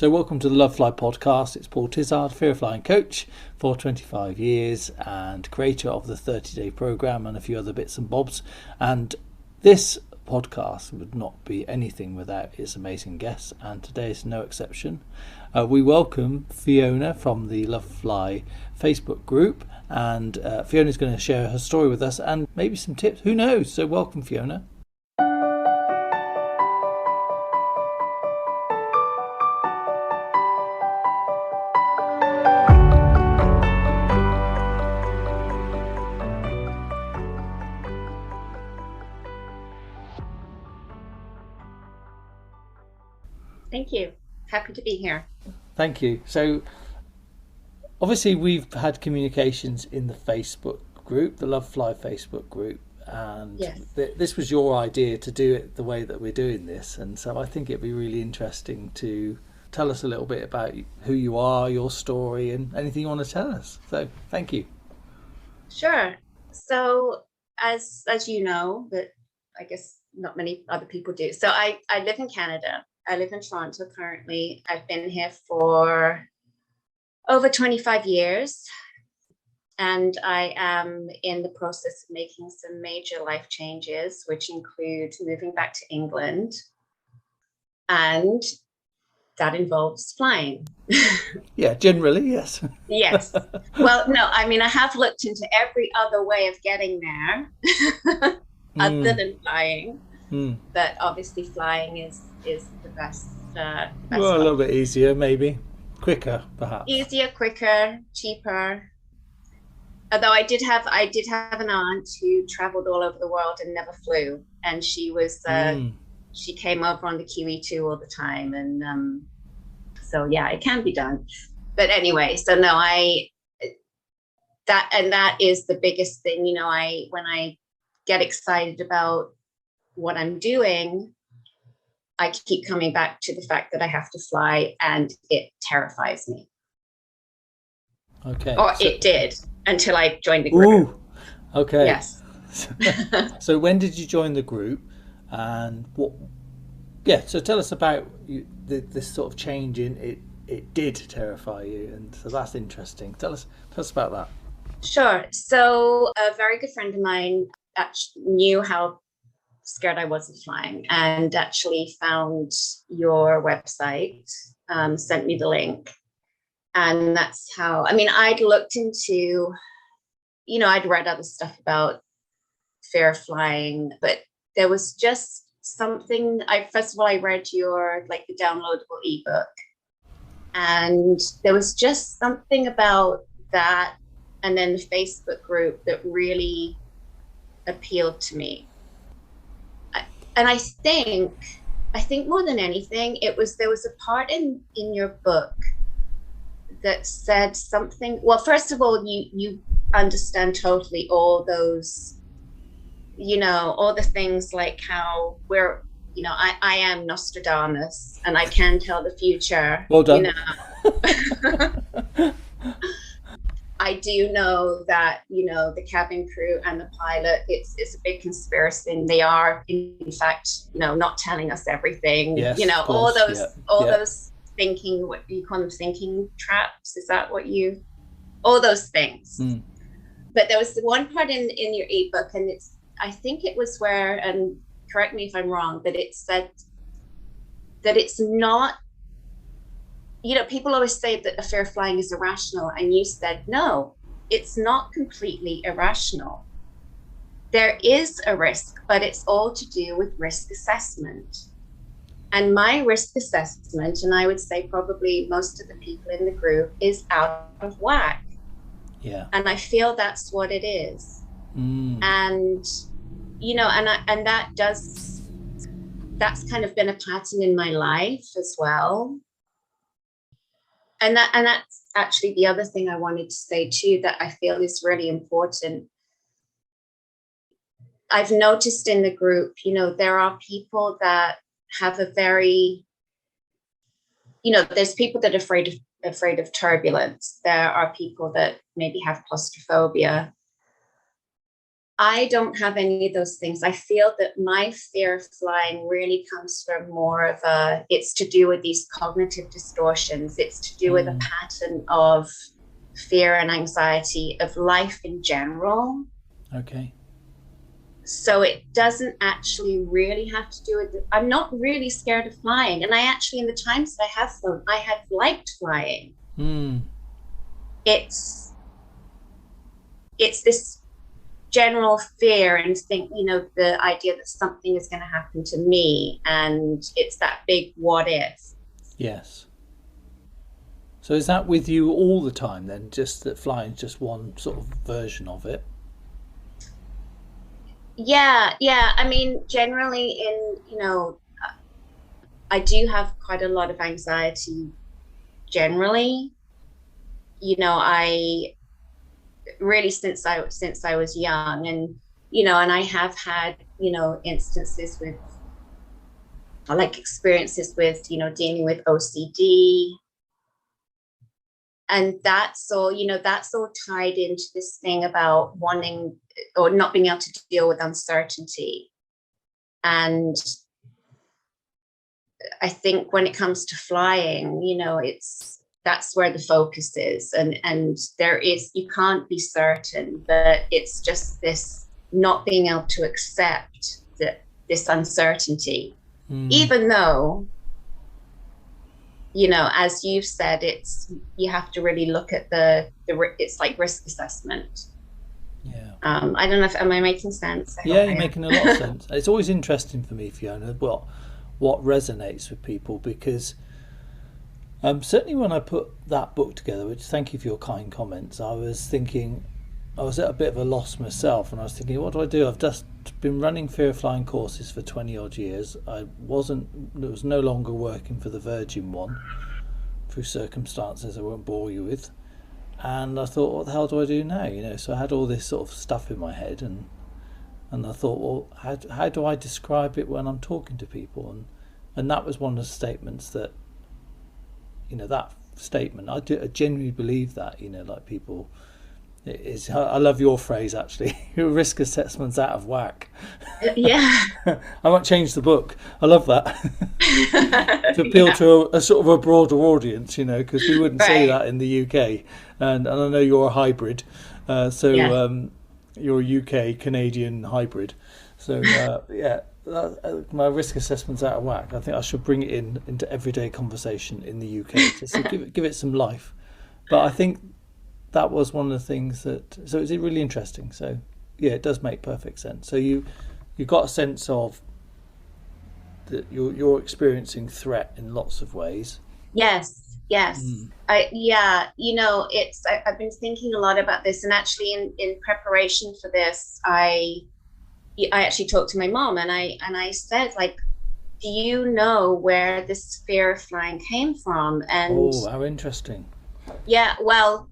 So welcome to the Lovefly podcast. It's Paul Tizard, fearofflying coach for 25 years and creator of the 30-day program and a few other bits and bobs. And this podcast would not be anything without its amazing guests, and today is no exception. We welcome Fiona from the Lovefly Facebook group, and Fiona's going to share her story with us and maybe some tips. Who knows? So welcome, Fiona. Thank you. Happy to be here. Thank you. So obviously we've had communications in the Facebook group, the Lovefly Facebook group, and Yes. This was your idea to do it the way that we're doing this. And so I think it'd be really interesting to tell us a little bit about who you are, your story, and anything you want to tell us. So thank you. Sure. So as you know, but I guess not many other people do. So I live in Canada. I live in Toronto currently. I've been here for over 25 years, and I am in the process of making some major life changes, which include moving back to England, and that involves flying. Yeah, generally, yes. Yes. Well, no, I mean, I have looked into every other way of getting there other than flying. But obviously flying is the best. Well, a little bit easier, maybe. Quicker, perhaps. Easier, quicker, cheaper. Although I did have an aunt who traveled all over the world and never flew, and she was she came over on the QE2 all the time, and so yeah, it can be done. But anyway, so no, that is the biggest thing. You know, when I get excited about what I'm doing, I keep coming back to the fact that I have to fly, and it terrifies me. Okay. Or it did until I joined the group. Ooh, okay. Yes. So when did you join the group, and what? Yeah. So tell us about this sort of change in it. It did terrify you, and so that's interesting. Tell us about that. Sure. So a very good friend of mine actually knew how scared I was of flying, and actually found your website, sent me the link, and that's how. I mean, I'd looked into, I'd read other stuff about fear of flying, but there was just something. First of all, I read your the downloadable ebook, and there was just something about that, and then the Facebook group that really appealed to me. And I think more than anything, there was a part in your book that said something. Well, first of all, you understand totally all those, all the things like how we're, I am Nostradamus and I can tell the future. Well done. I do know that, the cabin crew and the pilot, it's a big conspiracy, and they are, in fact, not telling us everything. Yes, all course. those thinking, what you call them, thinking traps. Is that what all those things. But there was the one part in your ebook, and I think it was where, and correct me if I'm wrong, but it said that it's not, people always say that a fear of flying is irrational, and you said, no, it's not completely irrational. There is a risk, but it's all to do with risk assessment. And my risk assessment, and I would say probably most of the people in the group, is out of whack. Yeah. And I feel that's what it is. And, and that's kind of been a pattern in my life as well. And that's actually the other thing I wanted to say too, that I feel is really important. I've noticed in the group, there are people that have a very, there's people that are afraid of turbulence. There are people that maybe have claustrophobia. I don't have any of those things. I feel that my fear of flying really comes from more of it's to do with these cognitive distortions. It's to do with a pattern of fear and anxiety of life in general. Okay. So it doesn't actually really have to do with I'm not really scared of flying. And I actually, in the times that I have flown, I have liked flying. It's this general fear and think, the idea that something is going to happen to me, and it's that big what if. Yes. So is that with you all the time then, just that flying is just one sort of version of it? Yeah. I mean, generally I do have quite a lot of anxiety generally. I really, since I was young, and and I have had instances with, like, experiences with dealing with OCD, and that's all tied into this thing about wanting or not being able to deal with uncertainty. And I think when it comes to flying, that's where the focus is, and you can't be certain, but it's just this not being able to accept this uncertainty, even though as you've said, you have to really look at it's like risk assessment. Yeah. I don't know am I making sense? Yeah, you're making a lot of sense. It's always interesting for me, Fiona, what resonates with people, because certainly when I put that book together, which, thank you for your kind comments, I was thinking, I was at a bit of a loss myself, and I was thinking, what do I do? I've just been running fear of flying courses for 20 odd years. I was no longer working for the Virgin one through circumstances I won't bore you with. And I thought, what the hell do I do now? So I had all this sort of stuff in my head, and I thought, well, how do I describe it when I'm talking to people? And that was one of the statements that, that statement, I genuinely believe that, like people, I love your phrase, actually, your risk assessment's out of whack. Yeah. I might change the book. I love that. To appeal to a sort of a broader audience, because we wouldn't say that in the UK. And I know you're a hybrid. You're a UK Canadian hybrid. So my risk assessment's out of whack. I think I should bring it into everyday conversation in the UK to give it some life. But I think that was one of the things so it's really interesting. So yeah, it does make perfect sense. So you got a sense of that you're experiencing threat in lots of ways. Yes. I've been thinking a lot about this, and actually in preparation for this, I actually talked to my mom, and I said, like, do you know where this fear of flying came from? And how interesting. Yeah, well,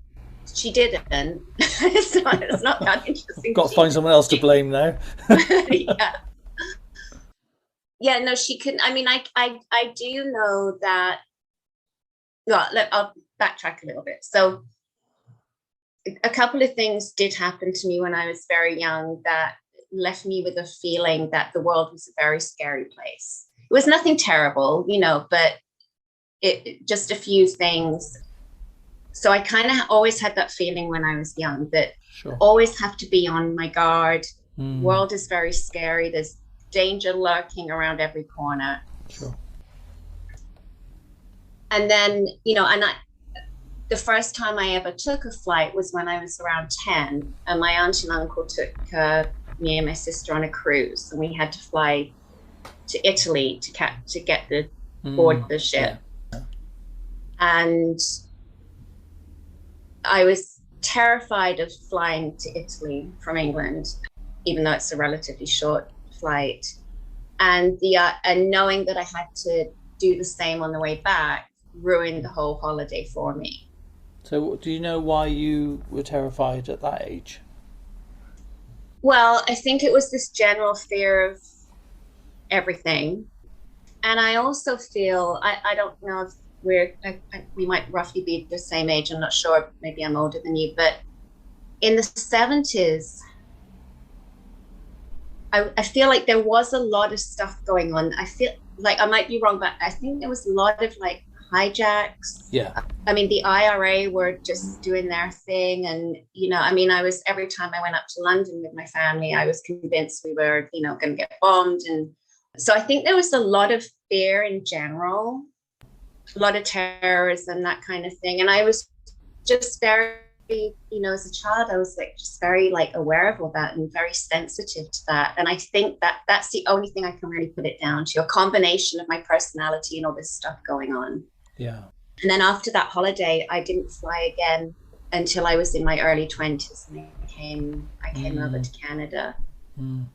she didn't. It's not that interesting. Got to find someone else to blame now. Yeah, no, she couldn't. I mean, I do know that. Well, I'll backtrack a little bit. So a couple of things did happen to me when I was very young that left me with a feeling that the world was a very scary place. It was nothing terrible, but it just a few things. So I kind of always had that feeling when I was young that always have to be on my guard. World is very scary. There's danger lurking around every corner. Sure. And then, the first time I ever took a flight was when I was around 10, and my aunt and uncle took me and my sister on a cruise, and we had to fly to Italy to get board the ship. Yeah. And I was terrified of flying to Italy from England, even though it's a relatively short flight. And and knowing that I had to do the same on the way back ruined the whole holiday for me. So do you know why you were terrified at that age? Well, I think it was this general fear of everything. And I also feel, I don't know if we might roughly be the same age. I'm not sure. Maybe I'm older than you. But in the 70s, I feel like there was a lot of stuff going on. I feel like I might be wrong, but I think there was a lot of like hijacks. Yeah. I mean, the IRA were just doing their thing. And, you know, I mean, every time I went up to London with my family, I was convinced we were, you know, going to get bombed. And so I think there was a lot of fear in general, a lot of terrorism, that kind of thing. And I was just very, you know, as a child, I was like just very like aware of all that and very sensitive to that. And I think that that's the only thing I can really put it down to, a combination of my personality and all this stuff going on. Yeah. And then after that holiday, I didn't fly again until I was in my early 20s, and I came over to Canada. You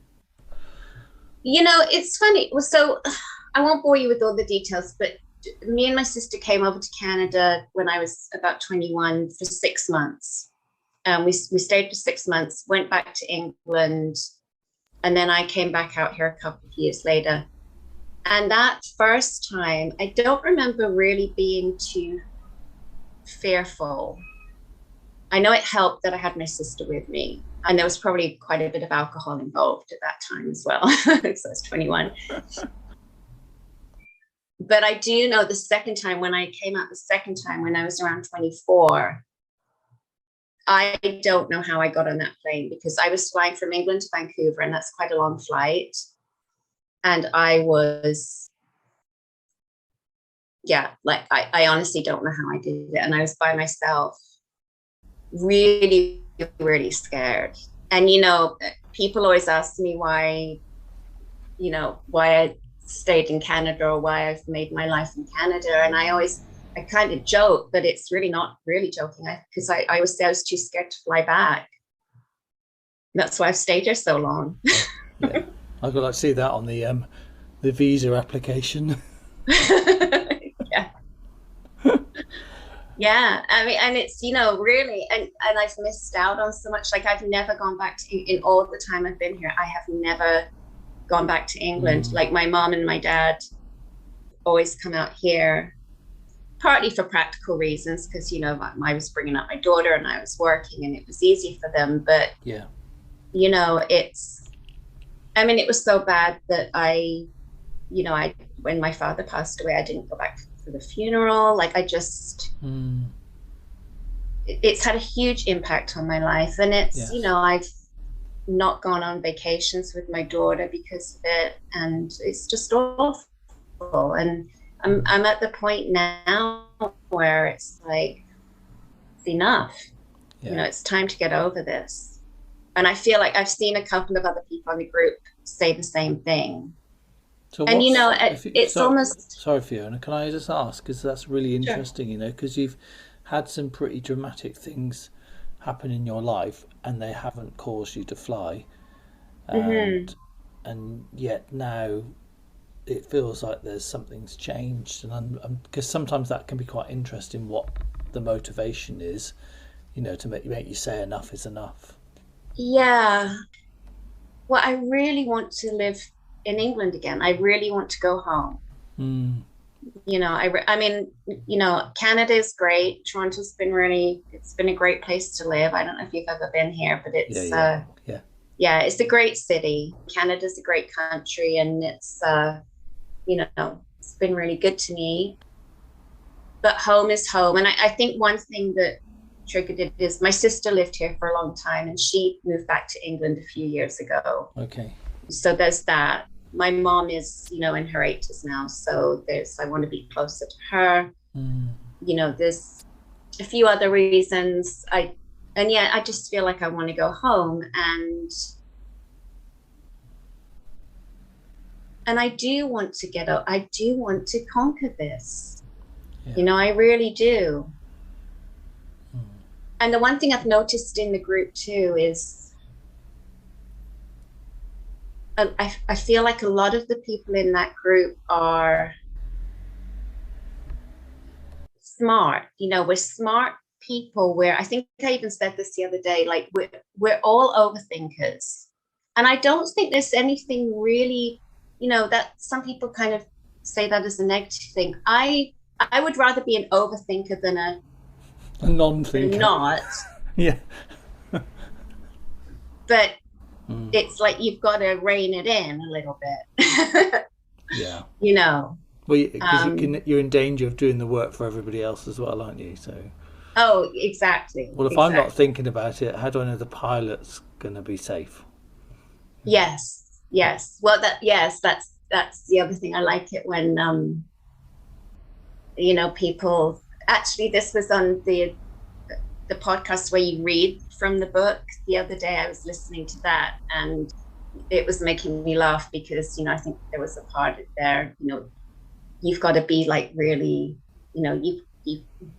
know, it's funny. So I won't bore you with all the details, but me and my sister came over to Canada when I was about 21 for 6 months. We stayed for 6 months, went back to England, and then I came back out here a couple of years later. And that first time, I don't remember really being too fearful. I know it helped that I had my sister with me, and there was probably quite a bit of alcohol involved at that time as well. So I was 21. But I do know the second time, when I came out the second time, when I was around 24, I don't know how I got on that plane, because I was flying from England to Vancouver, and that's quite a long flight. And I was, like, I honestly don't know how I did it. And I was by myself, really, really scared. And, you know, people always ask me why I stayed in Canada, or why I've made my life in Canada. And I kind of joke, but it's really not really joking, because I was too scared to fly back. That's why I've stayed here so long. Yeah. I could like see that on the visa application. Yeah. Yeah. I mean, and it's, you know, really, and I've missed out on so much. Like, I've never gone back to, in all the time I've been here, I have never gone back to England. Like, my mom and my dad always come out here, partly for practical reasons, because, you know, I was bringing up my daughter and I was working, and it was easy for them. But, yeah, you know, it was so bad that when my father passed away, I didn't go back for the funeral. Like, it's had a huge impact on my life. And it's, yes, you know, I've not gone on vacations with my daughter because of it. And it's just awful. And I'm at the point now where it's like, it's enough. Yeah. You know, it's time to get over this. And I feel like I've seen a couple of other people in the group say the same thing. So and, you know, it's almost... Sorry, Fiona, can I just ask? Because that's really interesting, Sure. You know, because you've had some pretty dramatic things happen in your life, and they haven't caused you to fly. And yet now it feels like there's something's changed. And because sometimes that can be quite interesting, what the motivation is, you know, to make you say enough is enough. Yeah. Well, I really want to live in England again. I really want to go home. You know, I mean, you know, Canada is great. Toronto's it's been a great place to live. I don't know if you've ever been here, but it's, it's a great city. Canada's a great country, and it's, you know, it's been really good to me. But home is home. And I think one thing that triggered it is my sister lived here for a long time, and she moved back to England a few years ago. Okay. So there's that. My mom is, you know, in her 80s now, so I want to be closer to her. You know, there's a few other reasons. I just feel like I want to go home, and I do want to I do want to conquer this. Yeah. You know, I really do. And the one thing I've noticed in the group too is I feel like a lot of the people in that group are smart. You know, we're smart people, where I think I even said this the other day, like we're all overthinkers. And I don't think there's anything really, you know, that some people kind of say that as a negative thing. I would rather be an overthinker than a non-thinker. Not. Yeah. But it's like you've got to rein it in a little bit. Yeah. You know. Well, because you're in danger of doing the work for everybody else as well, aren't you? So. Oh, exactly. Well, if I'm not thinking about it, how do I know the pilot's going to be safe? Yes. Yes. Well, that's the other thing. I like it when you know, people. Actually, this was on the podcast where you read from the book. The other day I was listening to that, and it was making me laugh because, you know, I think there was a part there, you know, you've got to be like really, you know,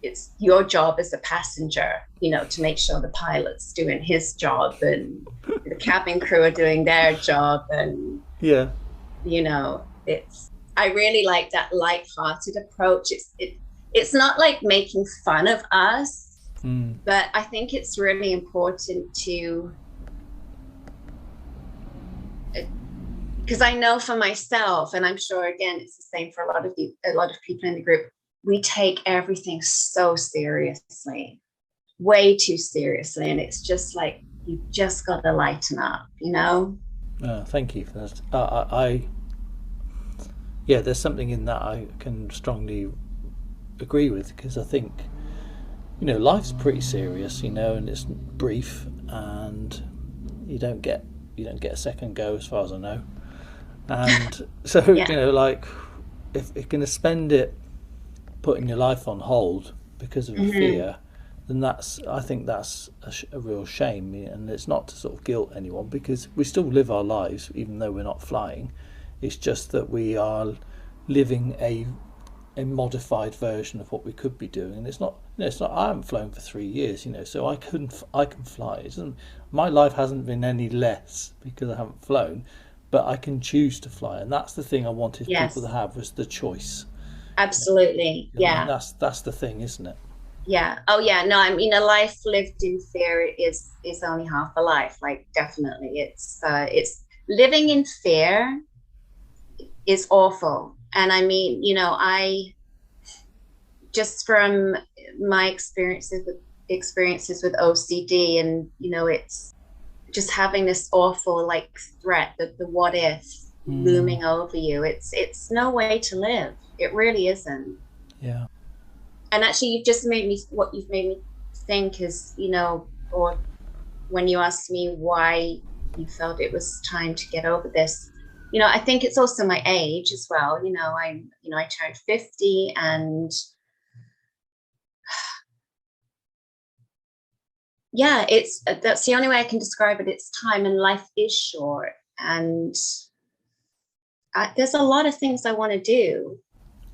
it's your job as a passenger, you know, to make sure the pilot's doing his job and the cabin crew are doing their job. And yeah, you know, I really like that light-hearted approach. It's not like making fun of us, but I think it's really important to, because I know for myself, and I'm sure again it's the same for a lot of people in the group, we take everything so seriously, way too seriously, and it's just like you just got to lighten up, you know. Thank you for that. Yeah, there's something in that I can strongly agree with, because I think, you know, life's pretty serious, you know, and it's brief, and you don't get a second go, as far as I know. And so yeah. You know, like if you're going to spend it putting your life on hold because of a fear, then I think that's a real shame. And it's not to sort of guilt anyone, because we still live our lives even though we're not flying. It's just that we are living a modified version of what we could be doing. And it's not, you know, I haven't flown for 3 years, you know, so I can fly. My life hasn't been any less because I haven't flown, but I can choose to fly, and that's the thing I wanted people to have, was the choice. Absolutely. You know, yeah. That's the thing, isn't it? Yeah. Oh yeah. No, I mean, a life lived in fear is only half a life. Like, definitely, it's living in fear is awful. And I mean, you know, I just from my experiences with OCD, and you know, it's just having this awful like threat, that the what if looming over you. It's no way to live. It really isn't. Yeah. And actually, you've made me think is, you know, or when you asked me why you felt it was time to get over this, you know, I think it's also my age as well. You know, I turned 50, and yeah, that's the only way I can describe it. It's time, and life is short, and there's a lot of things I want to do.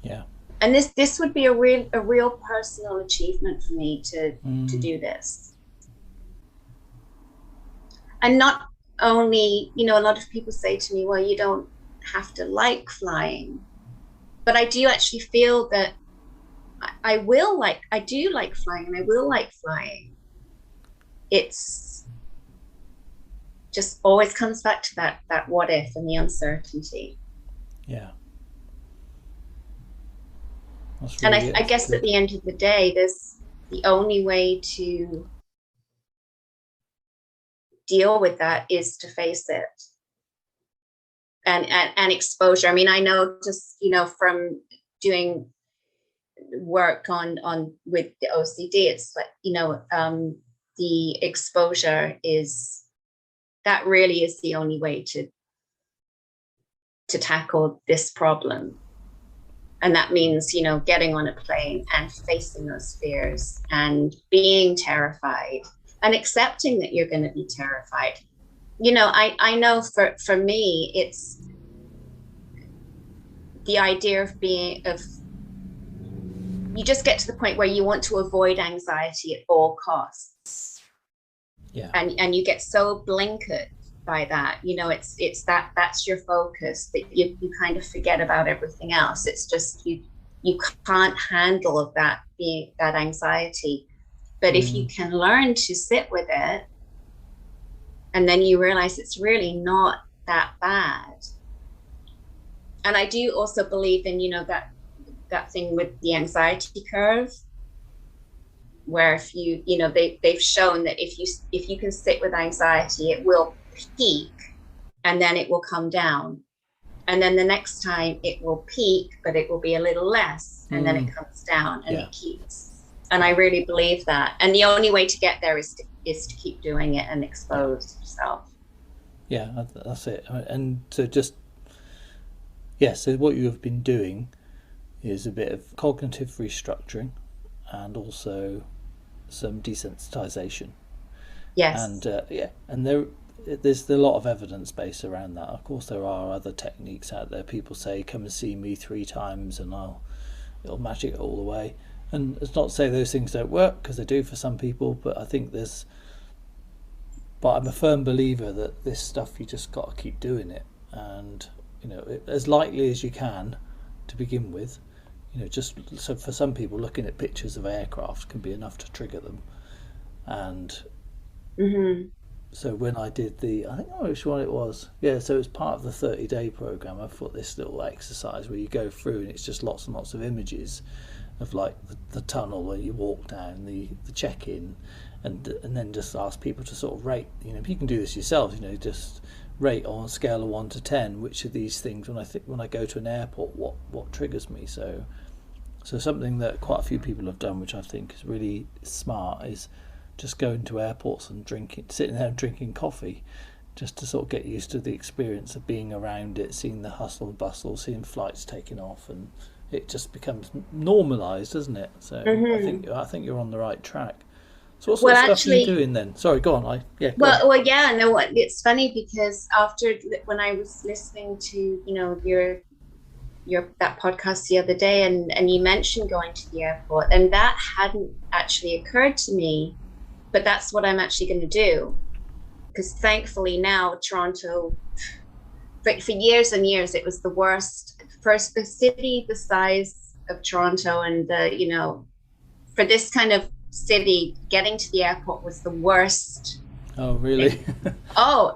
Yeah. And this would be a real personal achievement for me to do this. And not only, you know, a lot of people say to me, well, you don't have to like flying, but I do actually feel that I do like flying, and I will like flying. It's just always comes back to that what if and the uncertainty. Yeah. And I guess good. At the end of the day, the only way to deal with that is to face it, and exposure. I mean, I know, just, you know, from doing work on with the OCD, it's like, you know, the exposure that really is the only way to tackle this problem. And that means, you know, getting on a plane and facing those fears and being terrified and accepting that you're going to be terrified. You know, I know for me, it's the idea of you just get to the point where you want to avoid anxiety at all costs. Yeah. And you get so blinkered by that, you know, it's that's your focus, that you kind of forget about everything else. It's just you can't handle that anxiety. But if you can learn to sit with it, and then you realize it's really not that bad. And I do also believe in, you know, that thing with the anxiety curve, where if you know, they've shown that if you can sit with anxiety, it will peak and then it will come down. And then the next time it will peak, but it will be a little less, and then it comes down, and it keeps. And I really believe that. And the only way to get there is to keep doing it and expose yourself. Yeah, that's it. And so so what you have been doing is a bit of cognitive restructuring and also some desensitization. Yes. And there's a lot of evidence base around that. Of course, there are other techniques out there. People say, come and see me 3 times and it'll magic it all away. And it's not to say those things don't work, because they do for some people, but I think but I'm a firm believer that this stuff, you just got to keep doing it. And, as lightly as you can to begin with, just so for some people, looking at pictures of aircraft can be enough to trigger them. And so when I did I think I know which one it was. Yeah, so it was part of the 30-day program. I thought this little exercise where you go through and it's just lots and lots of images of like the tunnel where you walk down, the check-in, and then just ask people to sort of rate. You can do this yourself. Just rate on a scale of 1 to 10 which of these things, when I go to an airport, what triggers me. So something that quite a few people have done, which I think is really smart, is just going to airports and sitting there and drinking coffee, just to sort of get used to the experience of being around it, seeing the hustle and bustle, seeing flights taking off, and it just becomes normalised, doesn't it? So I think you're on the right track. So what sort of stuff are you doing then? Sorry, go on. It's funny because when I was listening to your that podcast the other day, and you mentioned going to the airport, and that hadn't actually occurred to me. But that's what I'm actually going to do, because thankfully now Toronto, for years and years, it was the worst. For a city the size of Toronto, and for this kind of city, getting to the airport was the worst. Oh, really?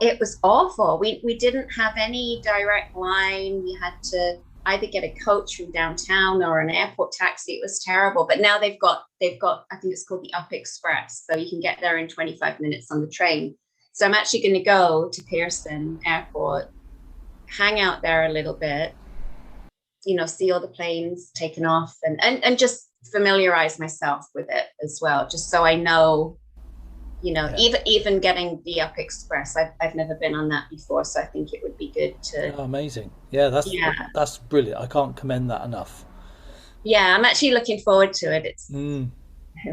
It was awful. We didn't have any direct line. We had to either get a coach from downtown or an airport taxi. It was terrible. But now they've got I think it's called the Up Express, so you can get there in 25 minutes on the train. So I'm actually going to go to Pearson Airport, hang out there a little bit, see all the planes taken off, and just familiarize myself with it as well, just so I know, even getting the Up Express, I've never been on that before, so I think it would be good to. Oh, amazing. That's brilliant. I can't commend that enough. Yeah, I'm actually looking forward to it. It's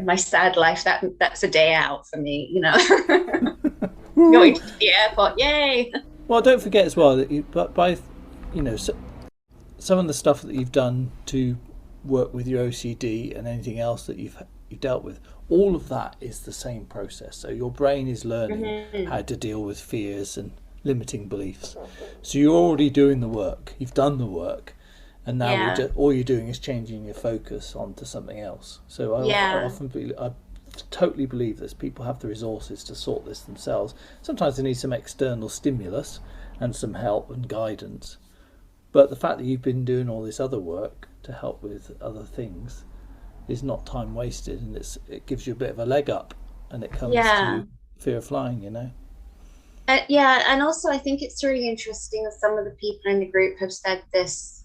my sad life, that's a day out for me, going to the airport, yay. Well, don't forget as well that some of the stuff that you've done to work with your OCD and anything else that you've dealt with, all of that is the same process. So your brain is learning how to deal with fears and limiting beliefs. So you're already doing the work. You've done the work, and now all you're doing is changing your focus onto something else. So I totally believe this. People have the resources to sort this themselves. Sometimes they need some external stimulus and some help and guidance. But the fact that you've been doing all this other work to help with other things is not time wasted, and it gives you a bit of a leg up, and it comes to fear of flying, and also I think it's really interesting that some of the people in the group have said this.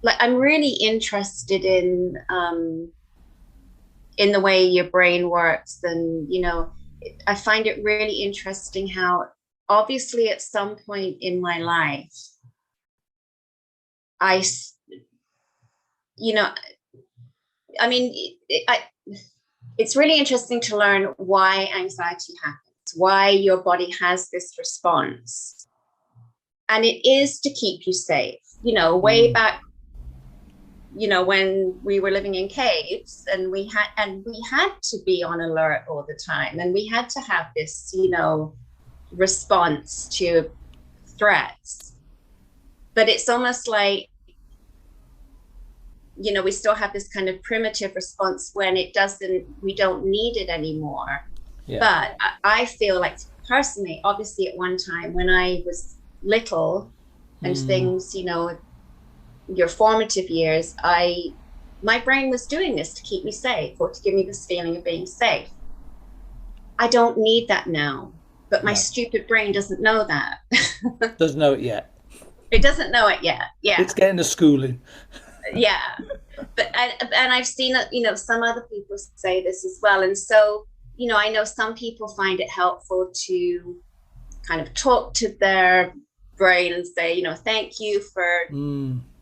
Like, I'm really interested in the way your brain works, and I find it really interesting how obviously at some point in my life it's really interesting to learn why anxiety happens, why your body has this response. And it is to keep you safe. Way back, when we were living in caves, and we had to be on alert all the time, and we had to have this, response to threats. But it's almost like, we still have this kind of primitive response when we don't need it anymore. Yeah. But I feel like, personally, obviously at one time when I was little and things, your formative years, my brain was doing this to keep me safe, or to give me this feeling of being safe. I don't need that now. but my No. stupid brain doesn't know that. Doesn't know it yet. It doesn't know it yet. Yeah. It's getting to schooling. Yeah. And I've seen it, some other people say this as well. And so, I know some people find it helpful to kind of talk to their brain and say, thank you for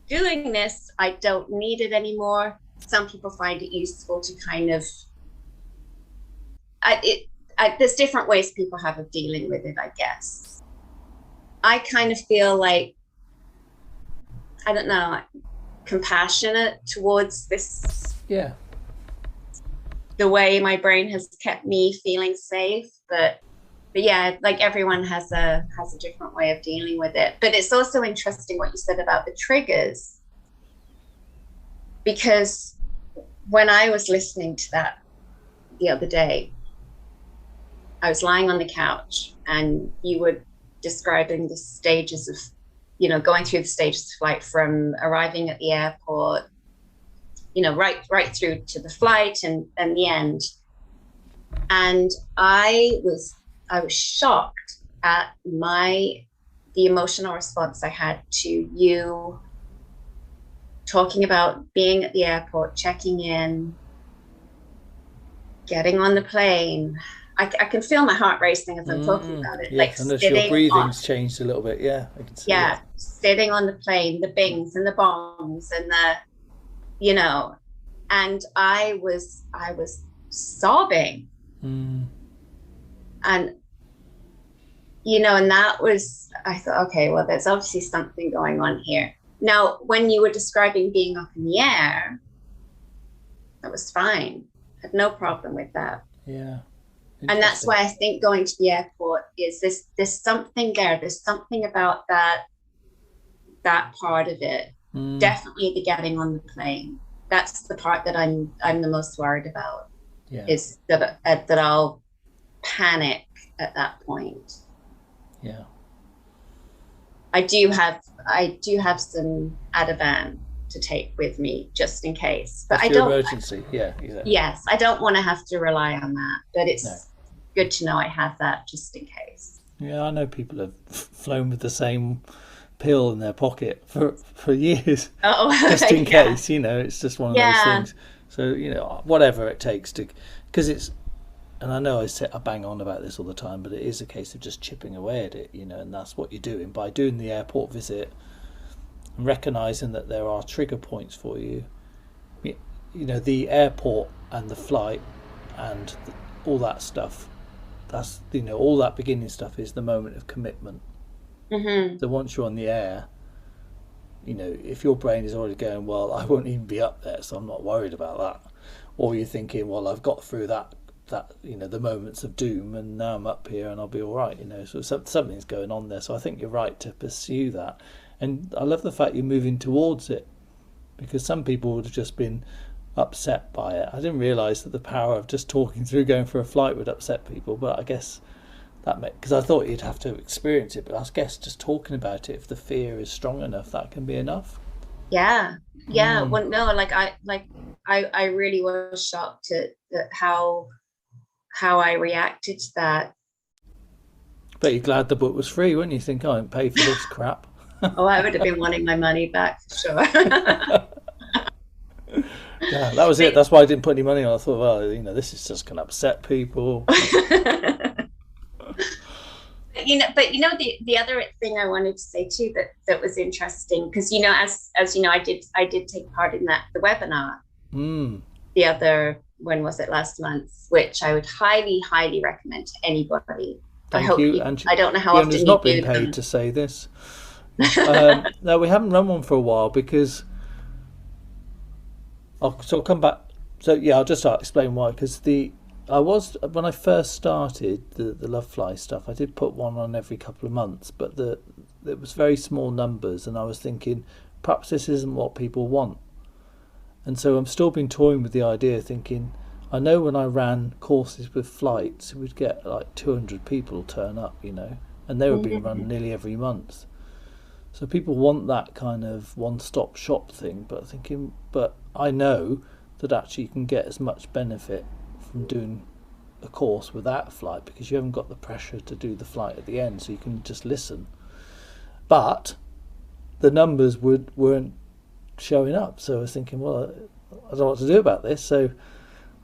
doing this. I don't need it anymore. Some people find it useful to kind of, there's different ways people have of dealing with it, I guess. I kind of feel like, I don't know, compassionate towards this. Yeah. The way my brain has kept me feeling safe, but yeah, like everyone has a different way of dealing with it. But it's also interesting what you said about the triggers, because when I was listening to that the other day, I was lying on the couch and you were describing the stages of, going through the stages of flight, from arriving at the airport, right through to the flight and the end. And I was shocked at the emotional response I had to you talking about being at the airport, checking in, getting on the plane. I can feel my heart racing as I'm talking about it. Yes, like unless your breathing's changed a little bit. Yeah, I can see that. Sitting on the plane, the bings and the bongs and and I was sobbing. And and that was, I thought, okay, well, there's obviously something going on here. Now, when you were describing being up in the air, that was fine. I had no problem with that. Yeah. And that's why I think going to the airport is there's something there. There's something about that part of it. Definitely the getting on the plane. That's the part that I'm the most worried about. Yeah. Is that I'll panic at that point. Yeah. I do have some Ativan to take with me just in case. But that's your emergency. Yeah, exactly. Yes, I don't want to have to rely on that. But it's good to know I have that just in case. Yeah, I know people have flown with the same pill in their pocket for years. Just in case, it's just one of those things. So, whatever it takes to, because it's, and I know I bang on about this all the time, but it is a case of just chipping away at it, and that's what you're doing by doing the airport visit and recognising that there are trigger points for you. The airport and the flight and all that stuff, that's, all that beginning stuff is the moment of commitment. So once you're on the air, if your brain is already going, well, I won't even be up there, so I'm not worried about that, or you're thinking, well, I've got through that the moments of doom, and now I'm up here and I'll be all right, so something's going on there. So I think you're right to pursue that, and I love the fact you're moving towards it, because some people would have just been upset by it. I didn't realise that the power of just talking through going for a flight would upset people, but I guess because I thought you'd have to experience it, but I guess just talking about it, if the fear is strong enough, that can be enough. Yeah. Well, no, I really was shocked at how I reacted to that. But you're glad the book was free, weren't you? Think, I didn't pay for this crap. Oh, I would have been wanting my money back for sure. Yeah, that was it. That's why I didn't put any money on. I thought, well, this is just going to upset people. The other thing I wanted to say too that was interesting, because as you know, I did take part in the webinar. The other, when was it, last month, which I would highly recommend to anybody. Thank you. I don't know how often Fiona's not been paid to say this. No, we haven't run one for a while because I'll come back. So yeah, I'll just explain why. Because when I first started the Lovefly stuff, I did put one on every couple of months, but it was very small numbers, and I was thinking perhaps this isn't what people want. And so I'm still been toying with the idea, thinking, I know when I ran courses with flights, we'd get like 200 people turn up, and they were being run nearly every month. So people want that kind of one-stop shop thing, but I know that actually you can get as much benefit from doing a course without a flight, because you haven't got the pressure to do the flight at the end, so you can just listen. But the numbers weren't showing up, so I was thinking, well, I don't know what to do about this. So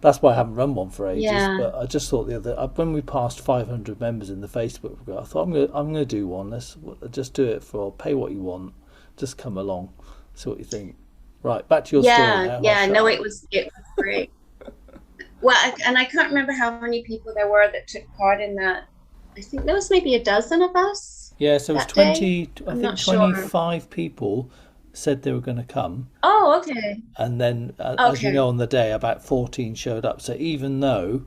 that's why I haven't run one for ages. Yeah. But I just thought when we passed 500 members in the Facebook group, I thought I'm gonna do one. Let's just do it for pay what you want. Just come along, see what you think. Right, back to your story now. Yeah, no, it was great. Well, and I can't remember how many people there were that took part in that. I think there was maybe a dozen of us. Yeah, so it was 20. I think 25 people said they were going to come. Oh, okay. And then, as you know, on the day, about 14 showed up. So even though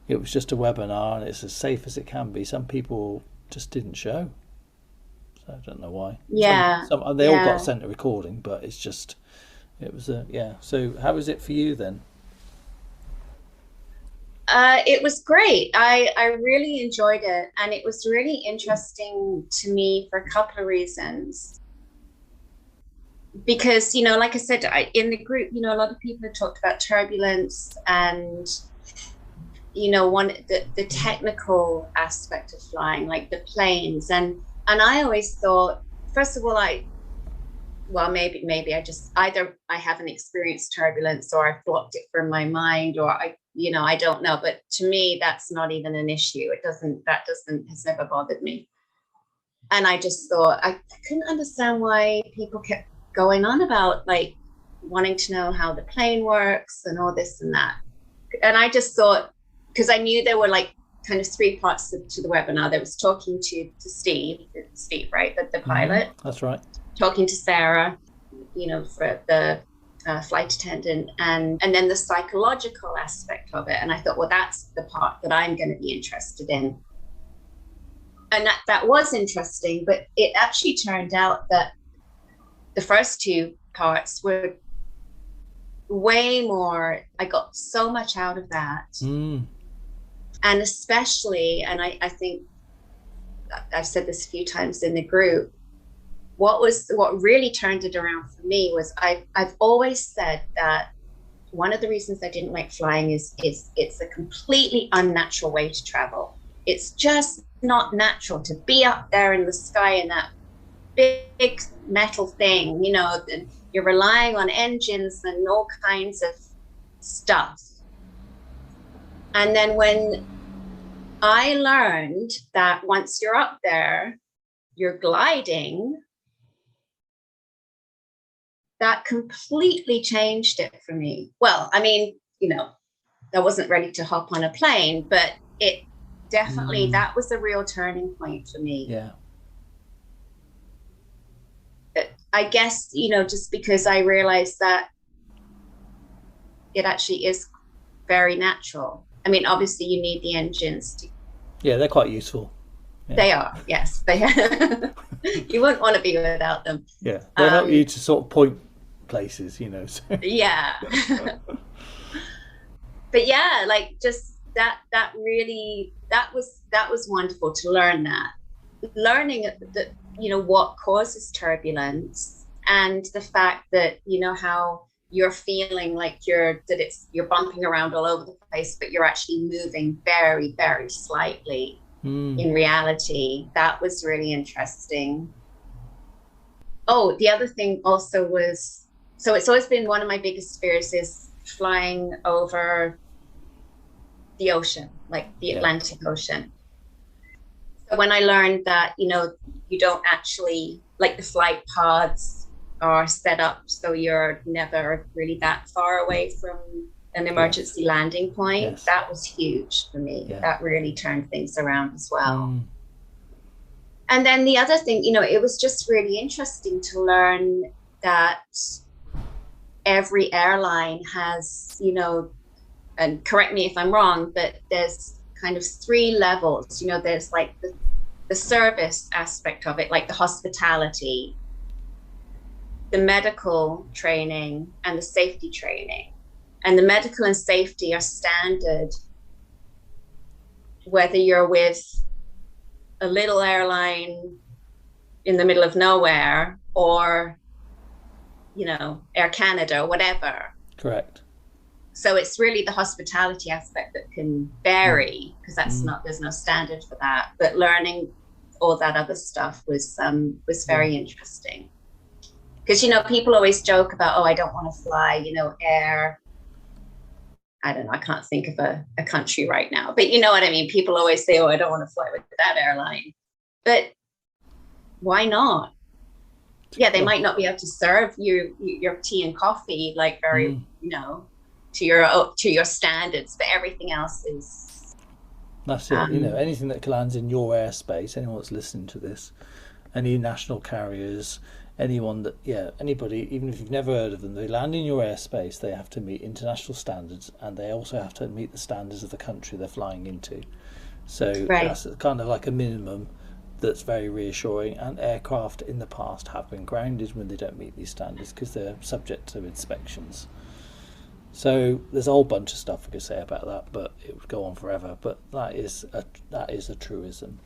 it was just a webinar and it's as safe as it can be, some people just didn't show. So I don't know why. Yeah. They all got sent a recording, but it was So how was it for you then? It was great. I really enjoyed it, and it was really interesting to me for a couple of reasons. Because, like I said, in the group, a lot of people have talked about turbulence and, the technical aspect of flying, like the planes. And I always thought, first of all, maybe I just either I haven't experienced turbulence or I've blocked it from my mind, or I don't know. But to me, that's not even an issue. Has never bothered me. And I just thought I couldn't understand why people kept going on about like wanting to know how the plane works and all this and that. And I just thought, because I knew there were like kind of three parts to the webinar. There was talking to Steve, right? The pilot. That's right. Talking to Sarah, for the flight attendant, and then the psychological aspect of it. And I thought, well, that's the part that I'm going to be interested in. And that was interesting, but it actually turned out that the first two parts were way more, I got so much out of that. And especially, and I think I've said this a few times in the group, what really turned it around for me was I've always said that one of the reasons I didn't like flying is it's a completely unnatural way to travel. It's just not natural to be up there in the sky in that big metal thing, you're relying on engines and all kinds of stuff. And then when I learned that once you're up there, you're gliding, that completely changed it for me. Well, I mean, I wasn't ready to hop on a plane, but it definitely, that was a real turning point for me. Yeah. I guess, just because I realized that it actually is very natural. I mean, obviously you need the engines. Yeah, they're quite useful. Yeah. They are, yes. You wouldn't want to be without them. Yeah, they help you to sort of point places, So. Yeah. But yeah, like just that was wonderful to learn that. Learning that, what causes turbulence, and the fact that, how you're feeling like you're bumping around all over the place, but you're actually moving very, very slightly in reality. That was really interesting. Oh, the other thing also was, so it's always been one of my biggest fears is flying over the ocean, like the Atlantic Ocean. So when I learned that, you don't actually, like the flight pods are set up so you're never really that far away from an emergency landing point. Yes. That was huge for me. Yeah. That really turned things around as well. And then the other thing, it was just really interesting to learn that every airline has, and correct me if I'm wrong, but there's kind of 3 levels. There's like the service aspect of it, like the hospitality, the medical training, and the safety training. And the medical and safety are standard, whether you're with a little airline in the middle of nowhere or, Air Canada or whatever. Correct. So it's really the hospitality aspect that can vary, because there's no standard for that. But learning all that other stuff was very interesting. Because, people always joke about, oh, I don't want to fly, air. I don't know, I can't think of a country right now, but you know what I mean? People always say, oh, I don't want to fly with that airline. But why not? Yeah, they might not be able to serve your tea and coffee like very, to your standards, but everything else is. That's it. Anything that lands in your airspace, anyone that's listening to this, any national carriers, anybody, even if you've never heard of them, they land in your airspace, they have to meet international standards, and they also have to meet the standards of the country they're flying into. So that's kind of like a minimum that's very reassuring, and aircraft in the past have been grounded when they don't meet these standards because they're subject to inspections. So there's a whole bunch of stuff we could say about that, but it would go on forever. But that is a truism.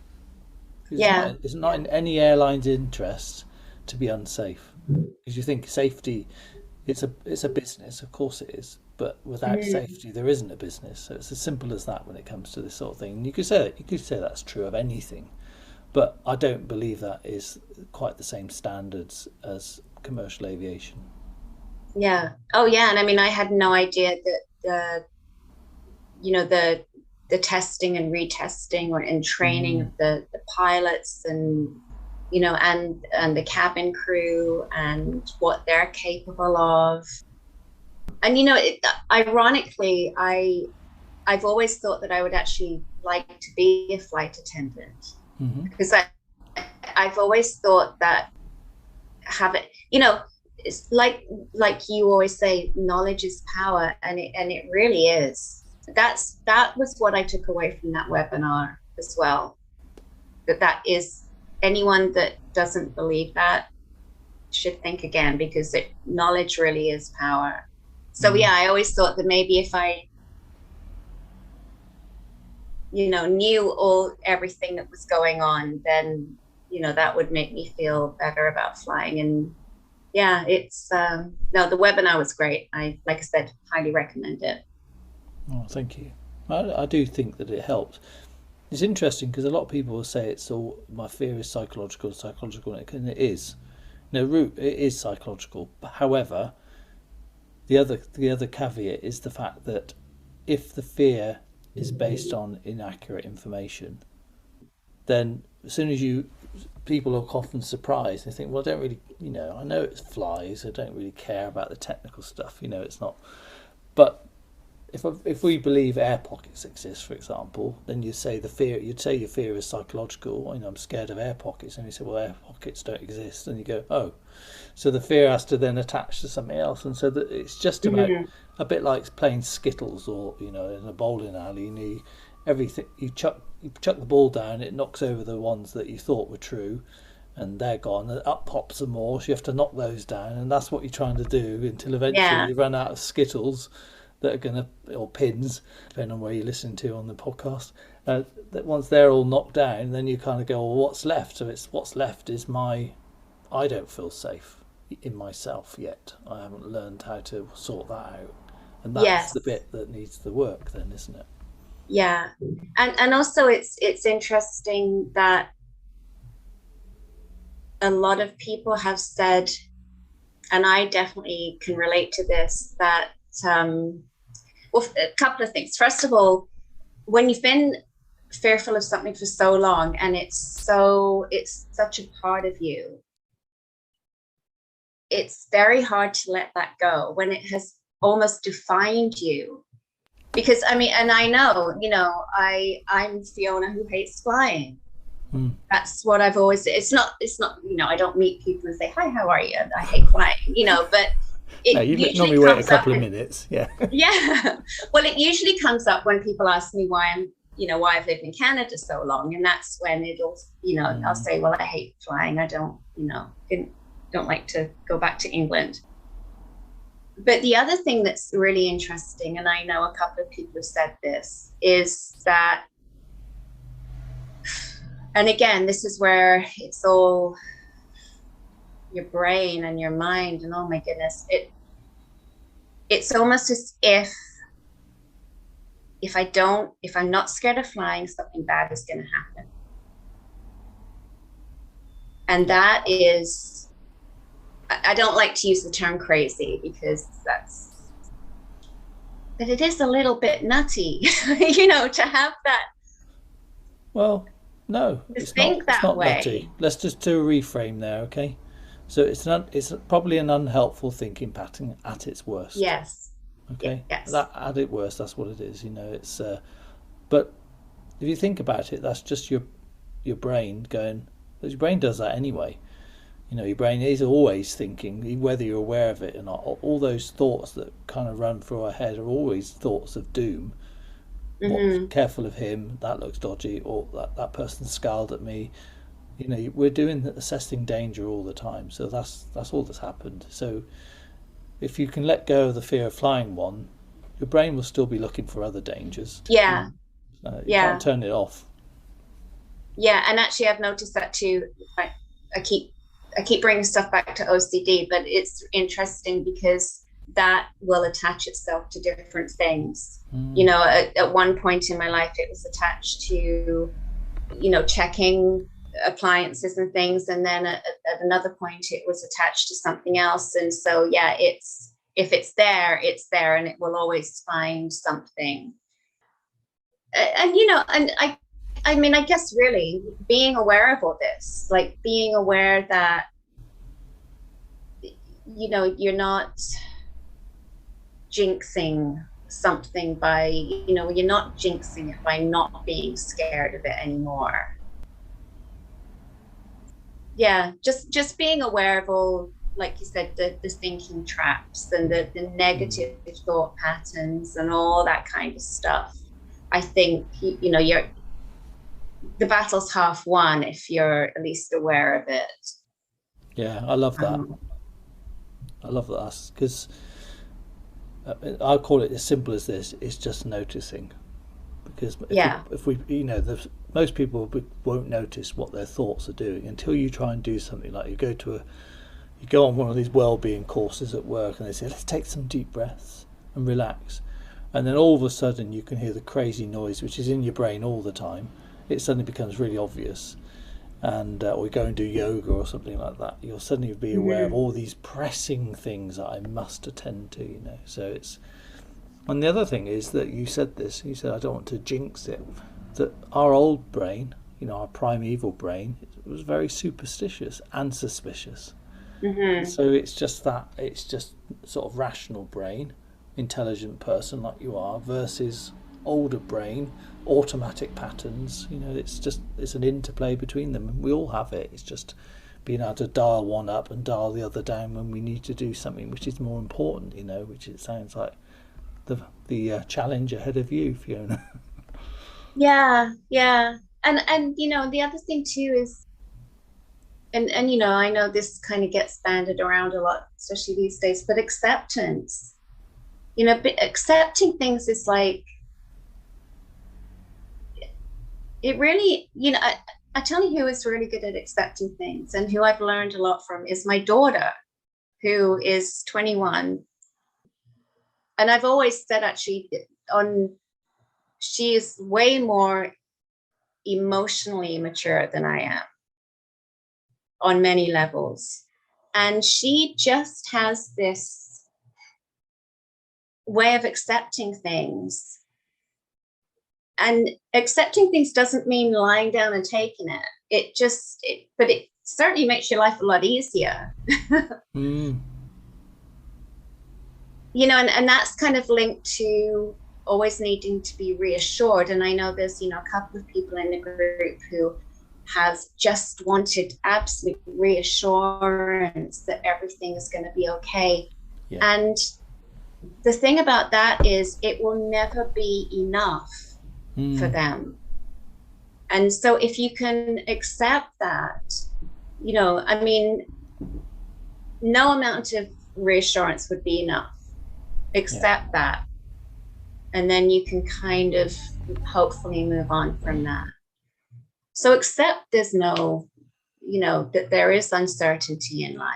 It's not in any airline's interest to be unsafe, because you think safety, it's a business, of course it is, but without safety there isn't a business. So it's as simple as that when it comes to this sort of thing. And you could say that's true of anything, but I don't believe that is quite the same standards as commercial aviation. Yeah. Oh yeah. And I mean, I had no idea that the testing and retesting and training of the pilots and and the cabin crew and what they're capable of. And ironically, I've always thought that I would actually like to be a flight attendant, because I've always thought that it's like you always say, knowledge is power, and it really is. That was what I took away from that webinar as well. That is, anyone that doesn't believe that should think again, because knowledge really is power. So I always thought that maybe if I knew everything that was going on, then that would make me feel better about flying. And it's the webinar was great. Like I said, highly recommend it. Oh, thank you. I do think that it helped. It's interesting because a lot of people will say it's all, my fear is psychological, and it is. It is psychological. However, the other caveat is the fact that if the fear is based on inaccurate information, then as soon as people are often surprised. They think, well, I don't really, I know it flies. I don't really care about the technical stuff. It's not. But if we believe air pockets exist, for example, then you'd say your fear is psychological. I'm scared of air pockets, and you say, well, air pockets don't exist, and you go, oh, so the fear has to then attach to something else, and so that it's just about a bit like playing skittles, or in a bowling alley. Everything you chuck the ball down, it knocks over the ones that you thought were true, and they're gone, and up pops some more, so you have to knock those down, and that's what you're trying to do until eventually you run out of skittles that are going to, or pins, depending on where you listen to on the podcast, that once they're all knocked down, then you kind of go, well, what's left? So what's left is I don't feel safe in myself yet. I haven't learned how to sort that out, and that's the bit that needs the work then, isn't it? Yeah. And also it's interesting that a lot of people have said, and I definitely can relate to this, that a couple of things. First of all, when you've been fearful of something for so long, and it's such a part of you, it's very hard to let that go when it has almost defined you. Because I mean, and I know, I'm Fiona who hates flying. That's what I've always. It's not. I don't meet people and say, "Hi, how are you?" I hate flying. But it you usually normally wait a couple of minutes. Yeah. Yeah. Well, it usually comes up when people ask me why I've lived in Canada so long, and that's when it'll, I'll say, "Well, I hate flying. I don't like to go back to England." But the other thing that's really interesting, and I know a couple of people have said this, is that, and again, this is where it's all your brain and your mind, and oh my goodness, it's almost as if if I'm not scared of flying, something bad is going to happen. And that is, I don't like to use the term crazy because but it is a little bit nutty, to have that. Well, no, it's not. Think It's that not way. nutty. Let's just do a reframe there, okay? So it's probably an unhelpful thinking pattern at its worst. Yes. Okay. Yes. That at its worst, that's what it is. It's. But if you think about it, that's just your brain going. Your brain does that anyway. Your brain is always thinking, whether you're aware of it or not. All those thoughts that kind of run through our head are always thoughts of doom. What, careful of him, that looks dodgy, or that person scowled at me. We're doing assessing danger all the time, so that's all that's happened. So if you can let go of the fear of flying one, your brain will still be looking for other dangers. Yeah. You can't turn it off. Yeah, and actually I've noticed that too. I keep bringing stuff back to OCD, but it's interesting because that will attach itself to different things. At one point in my life, it was attached to, checking appliances and things. And then at another point, it was attached to something else. And so, yeah, if it's there, and it will always find something. And I mean, I guess really being aware of all this, like being aware that, you're not jinxing something by, you're not jinxing it by not being scared of it anymore. Yeah, just being aware of all, like you said, the thinking traps and the negative thought patterns and all that kind of stuff. I think, the battle's half won if you're at least aware of it. Yeah, I love that. I love that because I'll call it as simple as this. It's just noticing, because if we most people won't notice what their thoughts are doing until you try and do something like you go on one of these well-being courses at work and they say, let's take some deep breaths and relax, and then all of a sudden you can hear the crazy noise which is in your brain all the time. It suddenly becomes really obvious, and or go and do yoga or something like that, you'll suddenly be aware of all these pressing things that I must attend to. So it's, and the other thing is that you said I don't want to jinx it, that our old brain, our primeval brain, was very superstitious and suspicious. So it's just sort of rational brain, intelligent person like you are, versus older brain, automatic patterns. It's an interplay between them, and we all have it. It's just being able to dial one up and dial the other down when we need to do something which is more important, which it sounds like the challenge ahead of you, Fiona. Yeah. And the other thing too is, and I know this kind of gets banded around a lot, especially these days, but acceptance. Accepting things is like, it really, I tell you who is really good at accepting things and who I've learned a lot from is my daughter, who is 21. And I've always said, actually, she is way more emotionally mature than I am on many levels. And she just has this way of accepting things. And accepting things doesn't mean lying down and taking it. But it certainly makes your life a lot easier. And that's kind of linked to always needing to be reassured. And I know there's, a couple of people in the group who have just wanted absolute reassurance that everything is going to be okay. Yeah. And the thing about that is it will never be enough for them. And so if you can accept that, no amount of reassurance would be enough. Accept that. And then you can kind of hopefully move on from that. So accept there's no, that there is uncertainty in life.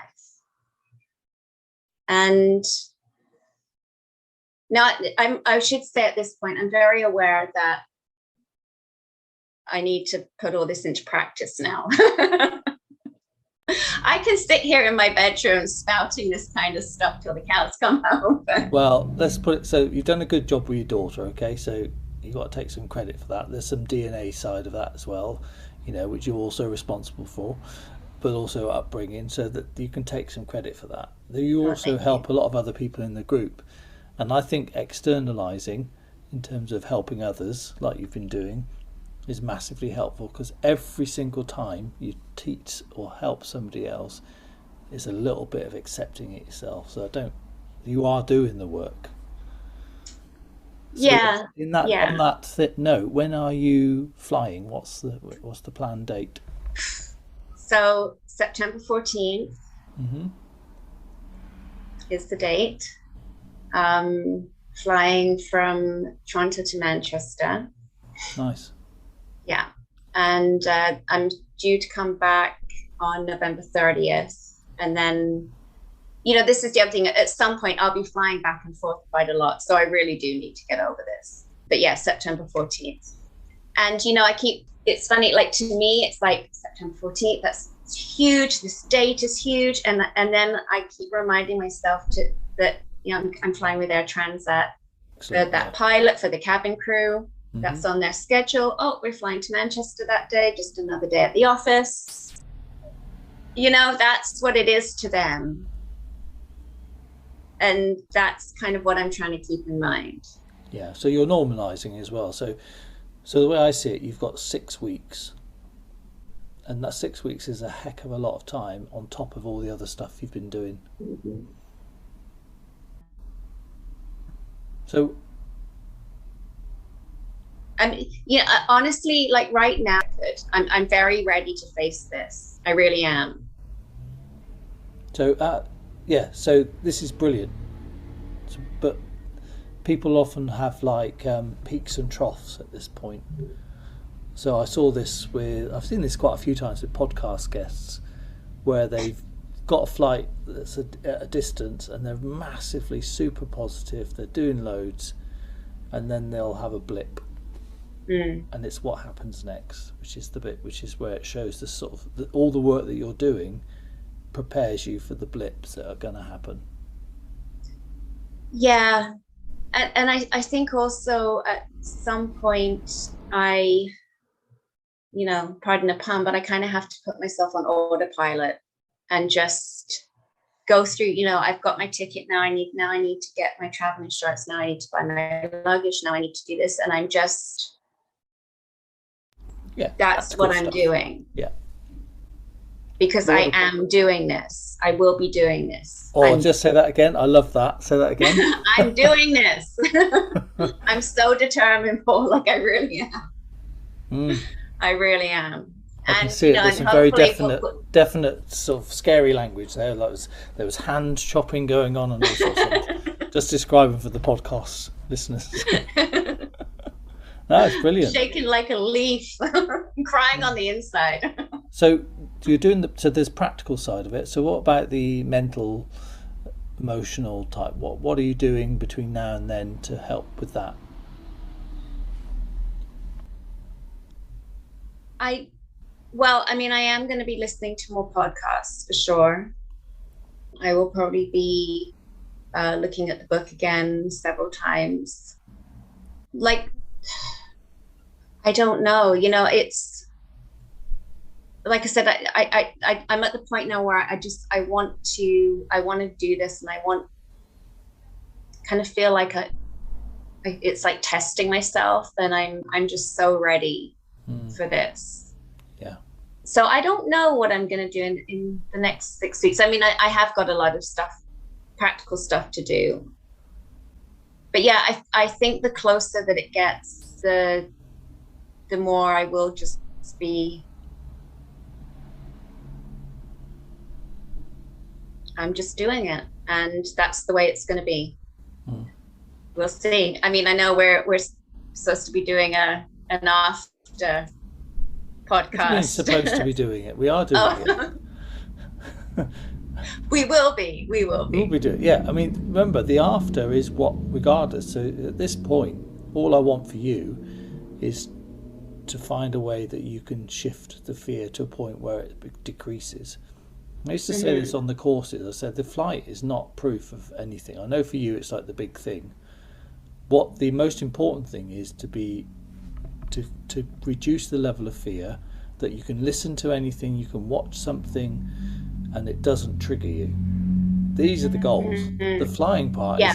And Now, I should say at this point, I'm very aware that I need to put all this into practice now. I can sit here in my bedroom spouting this kind of stuff till the cows come home. Well, let's put it, so you've done a good job with your daughter, okay? So you've got to take some credit for that. There's some DNA side of that as well, you know, which you're also responsible for, but also upbringing, so that you can take some credit for that. You also help a lot of other people in the group. And I think externalizing in terms of helping others, like you've been doing, is massively helpful, because every single time you teach or help somebody else is a little bit of accepting it yourself. So you are doing the work. So yeah. On that note, when are you flying? What's the planned date? So September 14th is the date. Flying from Toronto to Manchester. Nice. Yeah. And I'm due to come back on November 30th. And then, you know, this is the other thing. At some point, I'll be flying back and forth quite a lot. So I really do need to get over this. But yeah, September 14th. And, you know, it's funny, like to me, it's like September 14th, that's huge. This date is huge. And then I keep reminding myself that, you know, I'm flying with Air Transat. That pilot for the cabin crew. That's on their schedule. Oh, we're flying to Manchester that day, just another day at the office. You know, that's what it is to them. And that's kind of what I'm trying to keep in mind. Yeah, so you're normalizing as well. So the way I see it, you've got 6 weeks. And that 6 weeks is a heck of a lot of time on top of all the other stuff you've been doing. So honestly, like right now, I'm very ready to face this. I really am. So, so this is brilliant. But people often have like peaks and troughs at this point. So I've seen this quite a few times with podcast guests, where they've got a flight that's at a distance and they're massively super positive, they're doing loads, and then they'll have a blip. And it's what happens next, which is where it shows the sort of all the work that you're doing prepares you for the blips that are going to happen. Yeah, and I think also at some point I, you know, pardon the pun, but I kind of have to put myself on autopilot and just go through. You know, I've got my ticket now. I need to get my travel insurance. Now I need to buy my luggage. Now I need to do this, and I'm just. Yeah, that's what I'm doing. Yeah. Because I am doing this. I will be doing this. Just say that again. I love that. Say that again. I'm doing this. I'm so determined, Paul. Like I really am. I really am. I can see it. There's some very definite sort of scary language there. Like there was hand chopping going on and all sorts of just describing for the podcast listeners. That's brilliant. Shaking like a leaf, crying on the inside. So you're doing so there's practical side of it. So what about the mental, emotional type? What are you doing between now and then to help with that? I am going to be listening to more podcasts for sure. I will probably be looking at the book again several times. Like, I don't know, you know, it's like I said, I'm at the point now where I want to do this, and I want kind of feel like it's like testing myself, and I'm just so ready for this. Yeah. So I don't know what I'm going to do in the next 6 weeks. I mean, I have got a lot of practical stuff to do. But yeah, I think the closer that it gets, the more I will just be. I'm just doing it, and that's the way it's going to be. We'll see. I mean, I know we're supposed to be doing an after podcast. We're supposed to be doing it. We are doing it. We will be. We will We'll be. be doing, yeah. I mean, remember, the after is what, regardless. So at this point, all I want for you is to find a way that you can shift the fear to a point where it decreases. I used to say this on the courses. I said the flight is not proof of anything. I know for you it's like the big thing. What the most important thing is to reduce the level of fear, that you can listen to anything, you can watch something, and it doesn't trigger you. These are the goals. The flying part Yeah.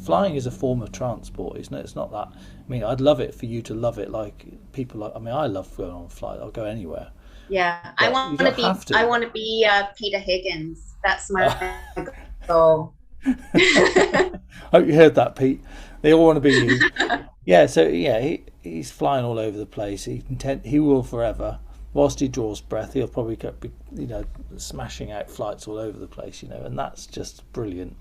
flying is a form of transport, isn't it? It's not that. I mean, I'd love it for you to love it like people like. I mean, I love going on a flight. I'll go anywhere. Yeah. I But you want to don't be. have to. I want to be Peter Higgins. That's my goal. Hope you heard that, Pete. They all want to be you. Yeah. So yeah, he's flying all over the place. He will forever. Whilst he draws breath, he'll probably be, smashing out flights all over the place, and that's just brilliant.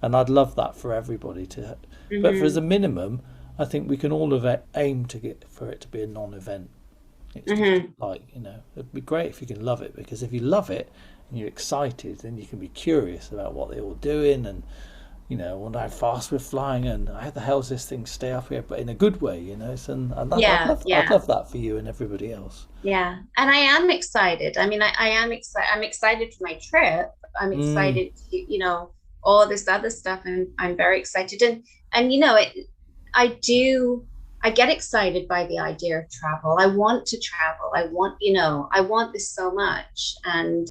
And I'd love that for everybody to. But for as a minimum, I think we can all aim to get for it to be a non-event. It's just like, it'd be great if you can love it, because if you love it and you're excited, then you can be curious about what they're all doing, and wonder how fast we're flying, and how the hell's this thing stay up here, but in a good way, and I'd love that for you and everybody else. Yeah. And I am excited. I mean, I am excited. I'm excited for my trip. I'm excited to, all this other stuff. And I'm very excited. And I get excited by the idea of travel. I want to travel. I want this so much. And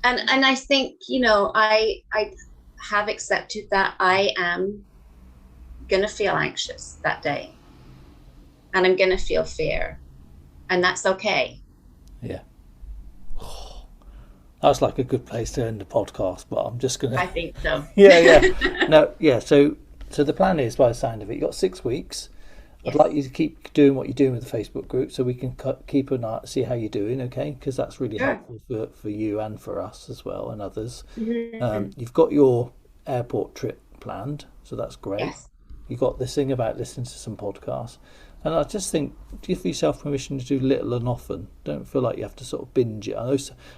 I think, I have accepted that I am going to feel anxious that day, and I'm going to feel fear, and that's okay. Yeah. That's like a good place to end the podcast, but I'm just going to. I think so. Yeah. No, yeah. So the plan is, by the sound of it, you've got 6 weeks. I'd like you to keep doing what you're doing with the Facebook group, so we can keep an eye, see how you're doing, okay? Because that's really helpful for you and for us as well, and others. You've got your airport trip planned, so that's great. Yes. You've got this thing about listening to some podcasts. And I just think, give yourself permission to do little and often. Don't feel like you have to sort of binge it. I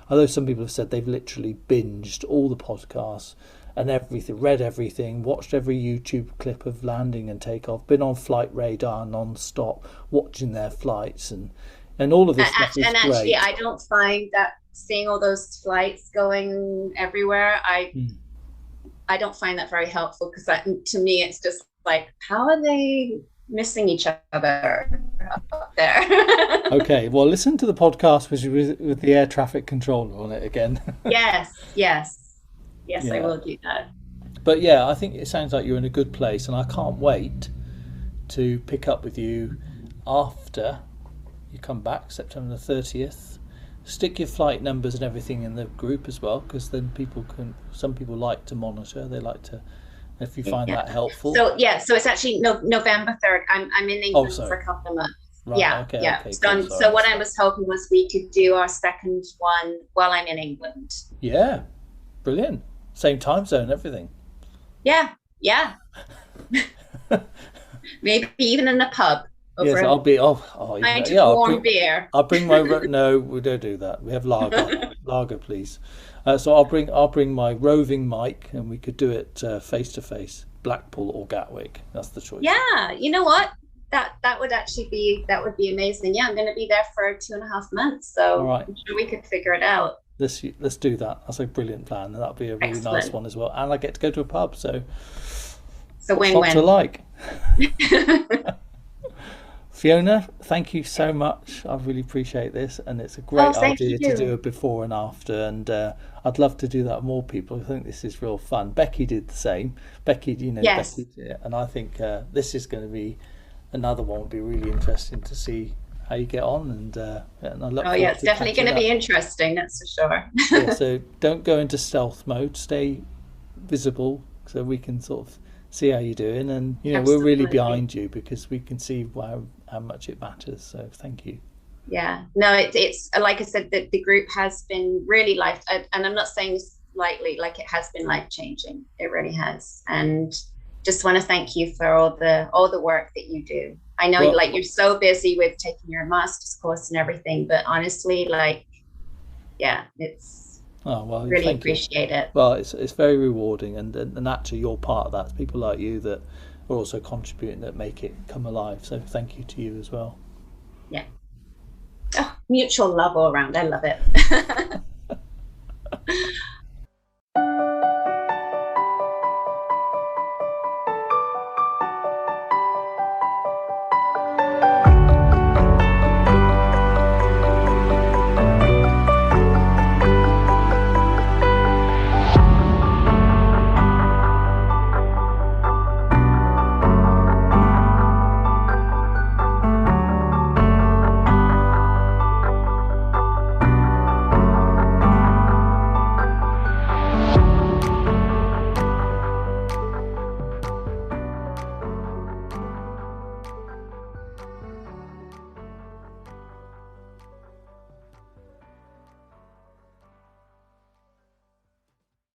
know some people have said they've literally binged all the podcasts and everything, read everything, watched every YouTube clip of landing and takeoff, been on Flight Radar non-stop, watching their flights, and all of this stuff is great. Actually, I don't find that seeing all those flights going everywhere, I don't find that very helpful, because to me it's just like, how are they missing each other up there? Okay, well, listen to the podcast with the air traffic controller on it again. Yes, yeah. I will do that. But yeah, I think it sounds like you're in a good place, and I can't wait to pick up with you after you come back, September the 30th. Stick your flight numbers and everything in the group as well, because then some people like to monitor. They like to, if you find that helpful. So it's actually November 3rd. I'm in England for a couple of months. Right, yeah. Okay, So what I was hoping was we could do our second one while I'm in England. Yeah, brilliant. Same time zone, everything. Yeah. Maybe even in a pub. Yes, I'll be. Warm beer. I'll bring my. No, we don't do that. We have lager, please. So I'll bring my roving mic, and we could do it face to face, Blackpool or Gatwick. That's the choice. Yeah, you know what? That would be amazing. Yeah, I'm going to be there for 2.5 months, so right. I'm sure we could figure it out. Let's do that. That's a brilliant plan, and that'll be a really nice one as well. And I get to go to a pub, so win-win. To like. Fiona, thank you so much. I really appreciate this, and it's a great idea to do a before and after, and I'd love to do that with more people. I think this is real fun. Becky did the same. Becky, yes. Becky, and I think this is going to be another one. Would be really interesting to see how you get on, and I look. It's definitely going to be interesting. That's for sure. So don't go into stealth mode. Stay visible, so we can sort of see how you're doing, and we're really behind you, because we can see how much it matters. So thank you. Yeah, no, it's like I said, that the group has been really and I'm not saying this lightly, like it has been life-changing. It really has, and just want to thank you for all the work that you do. I know you're so busy with taking your master's course and everything, but honestly, it's Oh well, Really thank you. appreciate it. Well, it's very rewarding, and actually you're part of that. It's people like you that are also contributing that make it come alive. So thank you to you as well. Yeah. Oh, mutual love all around. I love it.